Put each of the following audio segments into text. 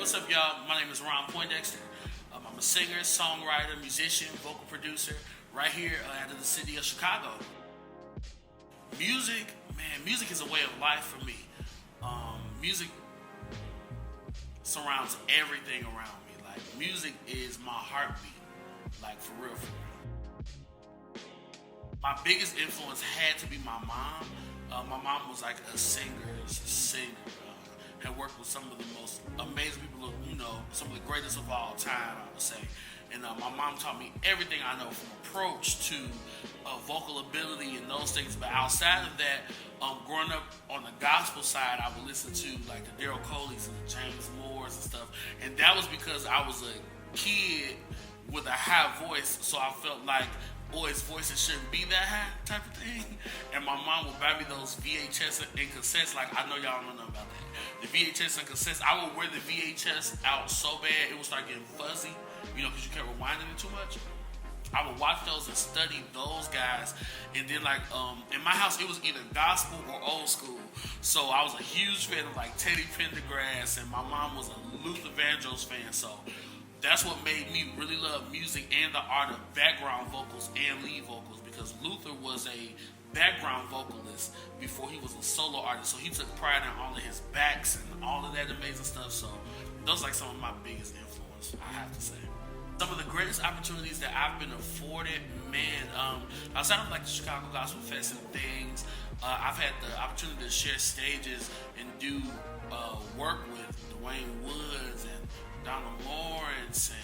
what's up, y'all? My name is Ron Poindexter. I'm a singer, songwriter, musician, vocal producer right here out of the city of Chicago. Music, man, music is a way of life for me. Music surrounds everything around me. Like, music is my heartbeat. Like, for real, for real. My biggest influence had to be my mom. My mom was like a singer. Had worked with some of the most amazing people, some of the greatest of all time, I would say. And my mom taught me everything I know, from approach to vocal ability and those things. But outside of that, growing up on the gospel side, I would listen to like the Daryl Coleys and the James Moores and stuff. And that was because I was a kid with a high voice, so I felt like boys' voices shouldn't be that high type of thing. And my mom would buy me those VHS and cassettes. Like, I know y'all don't know about that. The VHS and cassettes, I would wear the VHS out so bad it was like getting fuzzy, because you kept rewinding it too much. I would watch those and study those guys. And then, like, in my house, it was either gospel or old school. So I was a huge fan of like Teddy Pendergrass, and my mom was a Luther Vandross fan. So that's what made me really love music and the art of background vocals and lead vocals, because Luther was a background vocalist before he was a solo artist. So he took pride in all of his backs and all of that amazing stuff. So those are like some of my biggest influence, I have to say. Some of the greatest opportunities that I've been afforded, outside of like the Chicago Gospel Fest and things, I've had the opportunity to share stages and do work with Dwayne Woods and Donald Lawrence and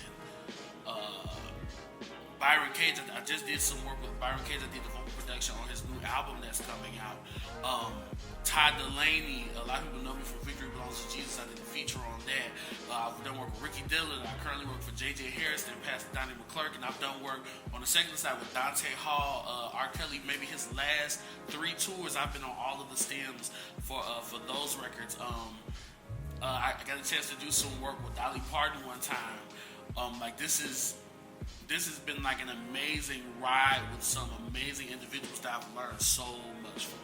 Byron Cage. I just did some work with Byron Cage. I did the vocal production on his new album that's coming out. Todd Delaney, a lot of people know me from Victory Belongs to Jesus. I did a feature on that. I've done work with Ricky Dillon. I currently work for J.J. Harrison, Pastor Donnie McClurkin. And I've done work on the secular side with Dante Hall, R. Kelly. Maybe his last 3 tours, I've been on all of the stems for those records. I got a chance to do some work with Dolly Parton one time. This has been like an amazing ride with some amazing individuals that I've learned so much from.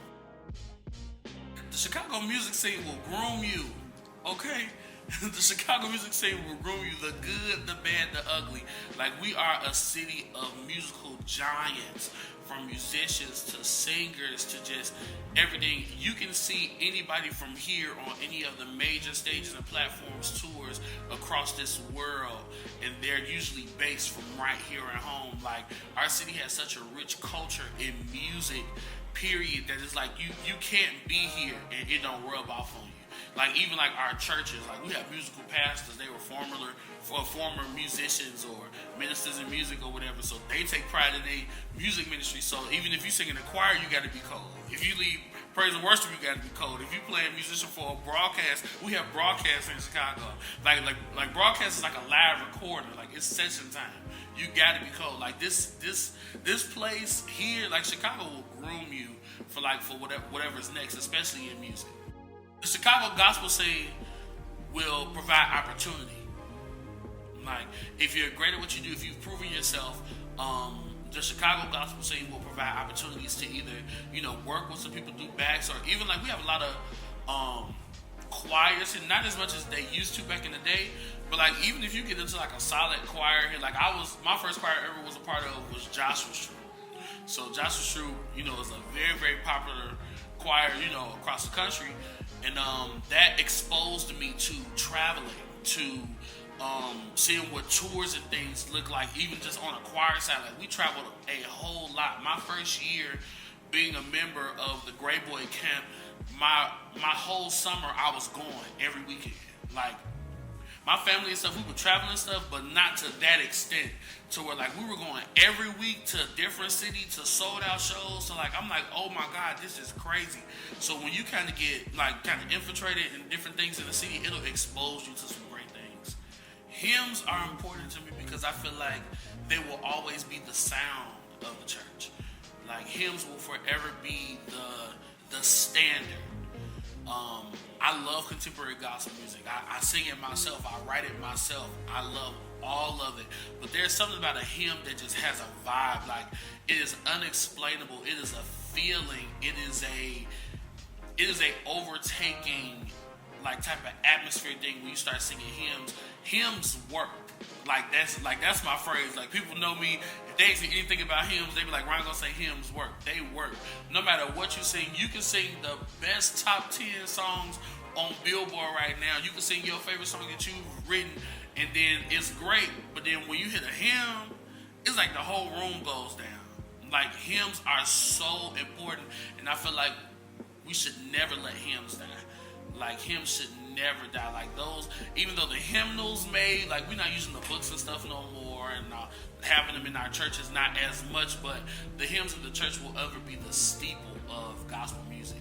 The Chicago music scene will groom you, okay? The Chicago music scene will groom you, the good, the bad, the ugly. Like, we are a city of musical giants, from musicians to singers to just everything. You can see anybody from here on any of the major stages and platforms, tours across this world, and they're usually based from right here at home. Like, our city has such a rich culture in music, period, that it's like you can't be here and it don't rub off on you. Like, even like our churches, like, we have musical pastors. They were former musicians or ministers in music or whatever. So they take pride in their music ministry. So even if you sing in a choir, you got to be cold. If you lead praise and worship, you got to be cold. If you play a musician for a broadcast, we have broadcasts in Chicago. Like broadcast is like a live recording. Like, it's session time. You got to be cold. Like, this place here, like Chicago, will groom you for whatever's next, especially in music. The Chicago gospel scene will provide opportunity. Like, if you're great at what you do, if you've proven yourself, the Chicago gospel scene will provide opportunities to either, work with some people, do backs, or even like we have a lot of choirs, and not as much as they used to back in the day, but like even if you get into like a solid choir here, like my first choir I ever was a part of was Joshua's Troop. So Joshua's Troop, is a very, very popular choir, across the country. And that exposed me to traveling, to seeing what tours and things look like, even just on a choir side. Like, we traveled a whole lot. My first year being a member of the Gray Boy Camp, my whole summer I was going every weekend. Like, my family and stuff, we were traveling and stuff, but not to that extent. To where, like, we were going every week to a different city, to sold out shows. So, like, I'm like, oh my God, this is crazy. So when you kind of get, like, kind of infiltrated in different things in the city, it'll expose you to some great things. Hymns are important to me because I feel like they will always be the sound of the church. Like, hymns will forever be the standard. I love contemporary gospel music. I sing it myself. I write it myself. I love all of it. But there's something about a hymn that just has a vibe. Like, it is unexplainable. It is a feeling. It is a overtaking like type of atmosphere thing when you start singing hymns. Hymns work. That's my phrase. Like people know me. If they say anything about hymns, they be like, Ron gonna say hymns work. They work. No matter what you sing, you can sing the best top 10 songs on Billboard right now. You can sing your favorite song that you've written, and then it's great. But then when you hit a hymn, it's like the whole room goes down. Like hymns are so important, and I feel like we should never let hymns die. Like hymns should never die. Like those, even though the hymnals made, like we're not using the books and stuff no more, and having them in our churches not as much, but the hymns of the church will ever be the staple of gospel music.